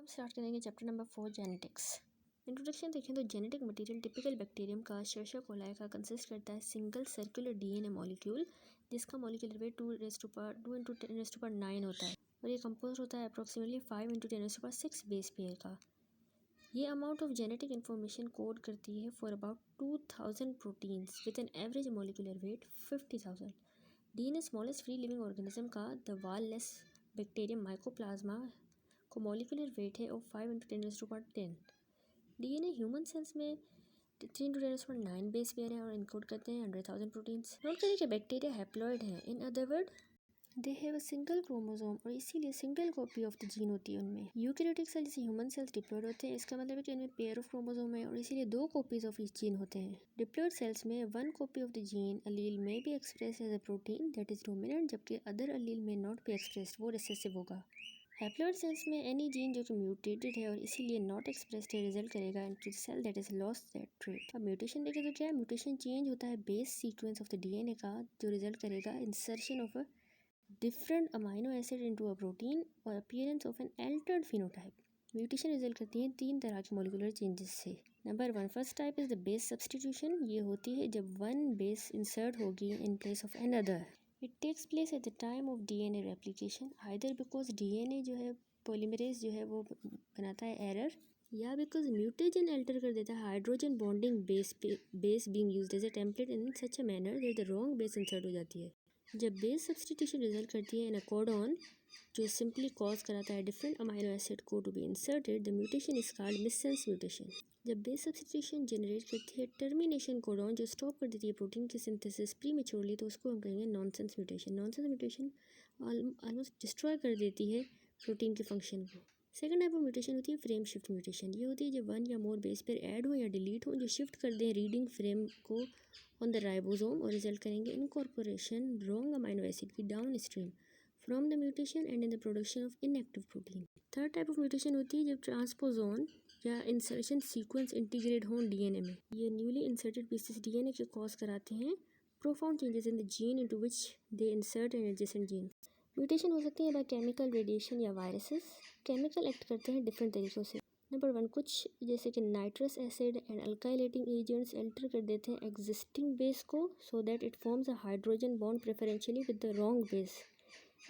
हम स्टार्ट करेंगे chapter number 4 genetics. Introduction देखें तो जेनेटिक मटेरियल टिपिकल बैक्टीरियम का शर्षा कोलाई का कंसिस्ट करता है सिंगल सर्कुलर डीएनए मॉलिक्यूल जिसका मॉलिक्यूलर वेट 2 × 10⁹ होता है और ये कंपोज होता है अप्रॉक्सीमेटली 5 × 10⁶ बेस पेयर का। ये amount of genetic information code करती है for about 2000 proteins with an average molecular weight 50,000। DNA smallest free living organism का द वाललेस बैक्टीरियम माइकोप्लाज्मा को मॉलिक्यूलर वेट है ऑफ 5 × 10⁻10। डीएनए ह्यूमन सेल्स में 3 × 10⁹ बेस पेयर है और इनकोड करते हैं 100,000 प्रोटीन्स। नोट करिए कि बैक्टीरिया हैप्लॉइड हैं, in other word they have a single chromosome और इसीलिए single copy of the gene होती है उनमें। यूकैरियोटिक सेल जैसे ह्यूमन सेल्स डिप्लॉइड होते हैं, इसका मतलब है कि इनमें पेयर ऑफ क्रोमोसोम है और इसीलिए 2 कॉपीज ऑफ ईच जीन होते हैं। डिप्लॉइड सेल्स में 1 copy of the gene allele may be express as a protein that is dominant, जबकि other allele may not be expressed, वो रिसेसिव होगा। हैप्लॉइड सेल्स में एनी जीन जो कि mutated है और इसीलिए नॉट एक्सप्रेस्ड है रिजल्ट करेगा into the cell that is lost that trait. अब म्यूटेशन देखें तो क्या है, म्यूटेशन चेंज होता है base sequence of the DNA का जो रिजल्ट करेगा insertion of a different amino acid into a protein और appearance of an altered phenotype. Mutation result करती है 3 तरह के मॉलिक्यूलर चेंजेस से। Number 1 first type is the base substitution. ये होती है जब वन बेस इंसर्ट होगी in place of another. It takes place at the time of DNA replication, either because DNA जो है पॉलीमरेज जो है वो बनाता है एरर, या बिकॉज म्यूटेजन अल्टर कर देता है hydrogen bonding base being used as a template in such a manner that the wrong base insert हो जाती है। जब बेस सब्सटीट्यूशन रिजल्ट करती है इन अ कोडॉन जो सिंपली कॉज कराता है डिफरेंट अमाइनो एसिड को to be inserted, the mutation is called missense mutation. जब बेस सब्सटीट्यूशन जनरेट करती है टर्मिनेशन कोडॉन जो स्टॉप कर देती है प्रोटीन की सिंथेसिस प्रीमेच्योरली, तो उसको हम कहेंगे nonsense mutation. Nonsense mutation almost destroy कर देती है प्रोटीन के फंक्शन को। सेकंड टाइप ऑफ म्यूटेशन होती है फ्रेम शिफ्ट म्यूटेशन। ये होती है जब 1 या मोर बेस पेयर ऐड हो या डिलीट हो जो शिफ्ट कर दें रीडिंग फ्रेम को ऑन द राइबोसोम और रिजल्ट करेंगे इनकॉर्पोरेशन रॉन्ग अमाइनो एसिड की down stream from the mutation and in the production of inactive protein. Third type of mutation होती है जब ट्रांसपोजोन या इंसर्शन सीक्वेंस इंटीग्रेट हों डीएनए में। ये न्यूली इंसर्टेड पीसेस डीएनए के कॉज कराते हैं profound changes in the gene into which they insert an adjacent gene. Mutation हो सकती है बाय केमिकल, रेडिएशन या वायरसेस। केमिकल एक्ट करते हैं डिफरेंट तरीक़ों से। नंबर 1 कुछ जैसे कि nitrous acid and alkylating agents alter कर देते हैं एग्जिस्टिंग बेस को so that it forms a hydrogen bond preferentially with the wrong base.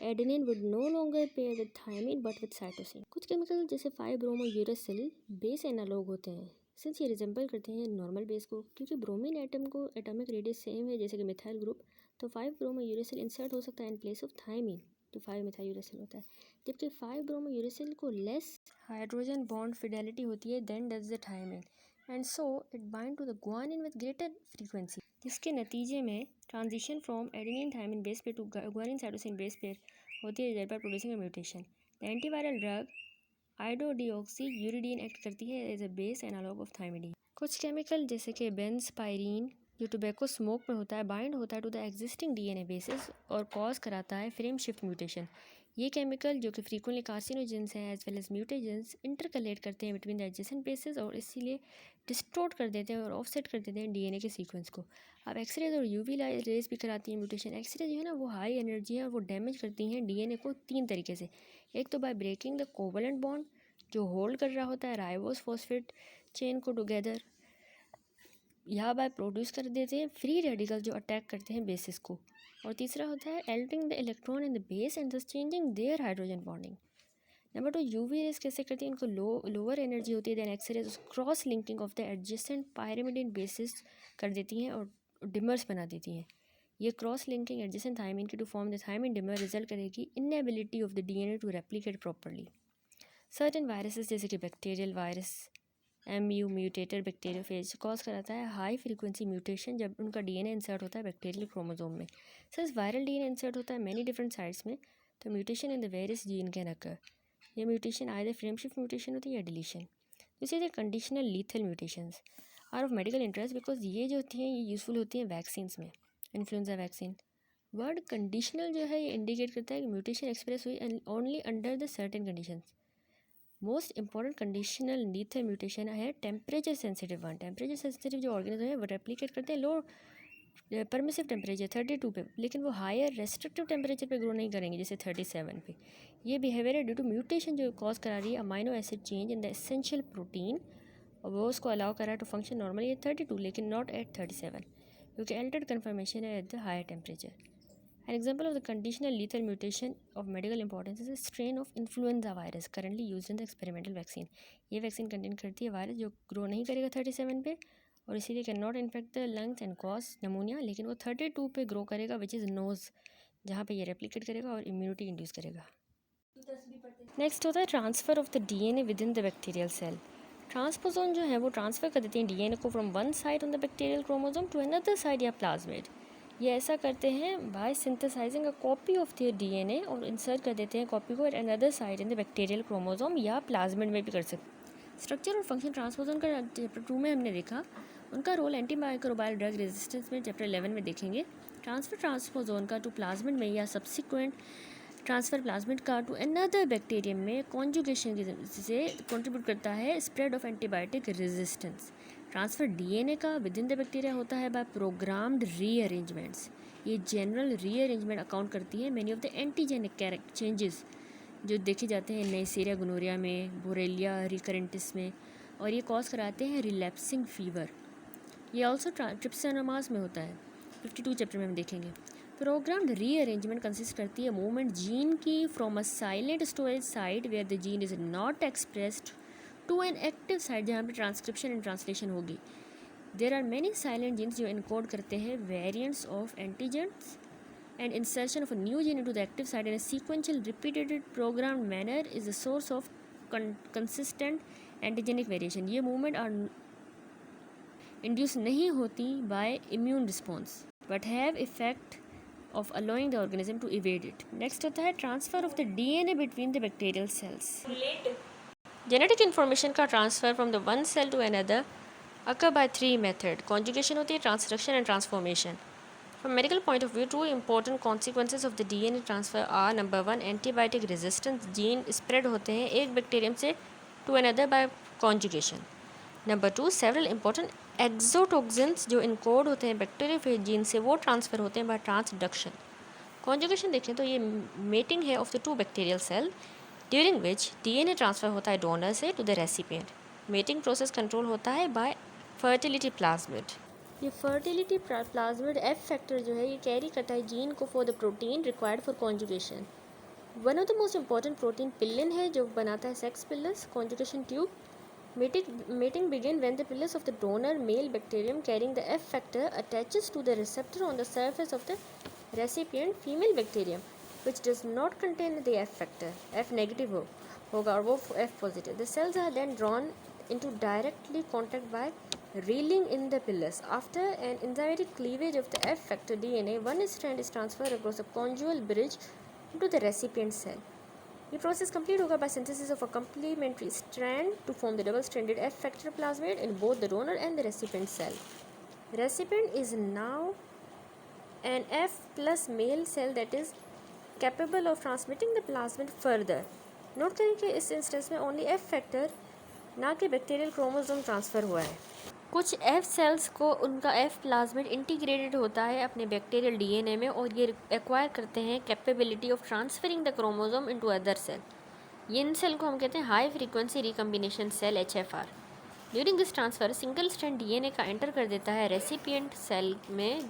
Adenine would no longer pair with thymine but with cytosine। कुछ chemical जैसे 5-bromo-uracil base analogue होते हैं since ये resemble करते हैं नॉर्मल बेस को, क्योंकि ब्रोमीन एटम को एटॉमिक रेडियस सेम है जैसे कि मिथाइल ग्रुप, तो 5-bromo-uracil इंसर्ट हो सकता है इन प्लेस ऑफ थाइमिन तो 5-methyl-uracil होता है। जबकि 5-bromo-uracil को लेस हाइड्रोजन बॉन्ड फिडेलिटी होती है then does the thymine and so it bind to the guanine with greater frequency, जिसके नतीजे में transition from adenine thymine base pair to guanine cytosine base pair होती है thereby producing a mutation. The antiviral drug iododeoxyuridine act करती है as a base analogue of thymidine. कुछ chemical जैसे कि बेंजपायरीन जो टोबैको स्मोक में होता है बाइंड होता है to the existing DNA bases और कॉज कराता है फ्रेम शिफ्ट म्यूटेशन। ये केमिकल जो कि फ्रीक्वेंटली कार्सिनोजेंस हैं as well as mutagens intercalate करते हैं बिटवीन द एडजेसेंट बेसिस और इसीलिए डिस्टोर्ट कर देते हैं और ऑफसेट कर देते हैं डीएनए के सीक्वेंस को। अब एक्सरेज और यूवी रेज भी कराती हैं म्यूटेशन। एक्सरे जो है ना वो हाई एनर्जी है और वो डैमेज करती हैं डीएनए को 3 तरीके से। एक तो by breaking the covalent bond जो होल्ड कर रहा होता है राइबोस फॉस्फेट चेन को टुगेदर, या बाय प्रोड्यूस कर देते हैं फ्री रेडिकल जो अटैक करते हैं बेसिस को, और तीसरा होता है altering the electron in the base and thus changing their hydrogen bonding. Number 2 UV rays कैसे करती है, इनको लोअर एनर्जी होती है then X rays cross linking of the adjacent pyrimidine bases कर देती हैं और डिमर्स बना देती हैं। ये क्रॉस लिंकिंग एडजेसेंट थाइमिन की to form the thymine dimer result करेगी inability of the DNA to replicate properly. Certain viruses जैसे कि bacterial virus MU mutated bacteriophage cause कराता है हाई फ्रीक्वेंसी म्यूटेशन जब उनका डीएनए इंसर्ट होता है बैक्टीरियल क्रोमोसोम में। सर वायरल डीएनए इंसर्ट होता है मैनी डिफरेंट साइट्स में, तो mutation in the various gene can occur. ये mutation either frame shift mutation होती है या डिलीशन। दूसरी है conditional lethal mutations are of medical interest because ये जो होती हैं ये यूज़फुल होती हैं वैक्सीन्स में। इन्फ्लुएंजा वैक्सीन वर्ड कंडीशनल जो है ये इंडिकेट करता है कि म्यूटेशन एक्सप्रेस हुई only under the certain conditions. Most important conditional lethal mutation है temperature sensitive one. Temperature sensitive जो ऑर्गेनिज्म है वो रेप्लिकेट करते हैं लो परमिसिव टेम्परेचर 32 पे, लेकिन वो हायर रेस्ट्रिक्टिव टेम्परेचर पे ग्रो नहीं करेंगे जैसे 37 पे। ये बिहेवियर है ड्यू टू म्यूटेशन जो कॉज करा रही है amino acid change in the essential protein, और वो उसको अलाउ कर रहा है टू फंक्शन नॉर्मली एट 32 लेकिन नॉट एट 37, क्योंकि एल्टर्ड कन्फर्मेशन है at the higher temperature. An example of the conditional lethal mutation of medical importance is strain of influenza virus currently use in the experimental vaccine. ये vaccine contain करती है virus जो grow नहीं करेगा 37 पे और इसीलिए can not infect the lungs and cause pneumonia, लेकिन वो 32 पे ग्रो करेगा विच इज़ नोज़, जहाँ पे ये रेप्लिकेट करेगा और इम्यूनिटी इंड्यूस करेगा। नेक्स्ट होता है transfer of the DNA within the bacterial cell. Transposon जो है वो ट्रांसफ़र कर देते हैं डीएनए को from one side on the bacterial chromosome to another side या प्लाज्मिड। ये ऐसा करते हैं by synthesising a copy of their DNA और इंसर्ट कर देते हैं कॉपी को at another side in the bacterial chromosome या प्लाज्मिड में भी कर सकते। स्ट्रक्चर और फंक्शन ट्रांसपोजोन का चैप्टर 2 में हमने देखा, उनका रोल एंटीमाइक्रोबायल ड्रग रेजिस्टेंस में चैप्टर 11 में देखेंगे। ट्रांसफ़र ट्रांसपोजोन का टू प्लाज्मिड में या सब्सिक्वेंट ट्रांसफ़र प्लाज्मिड का टू अनदर बैक्टीरियम में कॉन्जुगेशन से कंट्रीब्यूट करता है spread of antibiotic resistance. Transfer DNA का विद इन द बैक्टीरिया होता है बाय प्रोग्राम्ड रीअरेंजमेंट्स। ये जनरल रीअरेंजमेंट अकाउंट करती है many of the antigenic changes जो देखे जाते हैं नेसेरिया गोनोरिया में, बोरेलिया रिकरेंटिस में, और ये कॉज कराते हैं रिलैप्सिंग फीवर। ये ऑल्सो ट्रिप्सिनोमास में होता है, 52 चैप्टर में हम देखेंगे। प्रोग्राम्ड रीअरेंजमेंट कंसिस्ट करती है मूवमेंट जीन की from a silent storage site where the gene is not expressed to an active site जहाँ पे ट्रांसक्रिप्शन एंड ट्रांसलेशन होगी। There are many silent genes जो इनकोड करते हैं variants of antigens, and insertion of a new gene into the active site in a sequential repeated programmed manner is the source of consistent antigenic variation. ये movement are induced नहीं होती by immune response but have effect of allowing the organism to evade it. Next होता है transfer of the DNA between the bacterial cells. Genetic information का transfer from the one cell to another occur by 3 method. Conjugation होती है, transduction and transformation. From medical point of view, two important consequences of the DNA transfer are number 1 antibiotic resistance, gene spread होते हैं एक bacterium से to another by conjugation. Number 2 several important exotoxins जो encode होते हैं bacteriophage gene से वो transfer होते हैं by transduction. Conjugation देखें तो ये मेटिंग है of the two bacterial cell during which DNA transfer होता है डोनर से to the recipient. Mating process control होता है by fertility plasmid. ये फर्टिलिटी प्लाज्मिड एफ फैक्टर जो है ये कैरी करता है जीन को for the protein required for conjugation. One of the most important protein pilin है जो बनाता है sex pilus conjugation tube. Mating begin when the pilus of the donor male bacterium carrying the F factor attaches to the receptor on the surface of the recipient female bacterium which does not contain the F factor. F negative होगा और वो F positive. The cells are then drawn into directly contact by reeling in the pilus. After an enzymatic cleavage of the F factor DNA, one strand is transferred across a conjugal bridge into the recipient cell. The process complete होगा by synthesis of a complementary strand to form the double-stranded F factor plasmid in both the donor and the recipient cell. The recipient is now an F plus male cell that is capable of transmitting the plasmid further. Note करें कि इस instance में only F factor ना कि bacterial chromosome transfer हुआ है। कुछ F sales को उनका एफ प्लाज्मिड इंटीग्रेटेड होता है अपने बैक्टीरियल डीएनए में और ये एक्वायर करते हैं capability of transferring the chromosome into other cell. इन सेल को हम कहते हैं high frequency recombination cell HFR। During this transfer single strand DNA का एंटर कर देता है रेसिपिएंट सेल में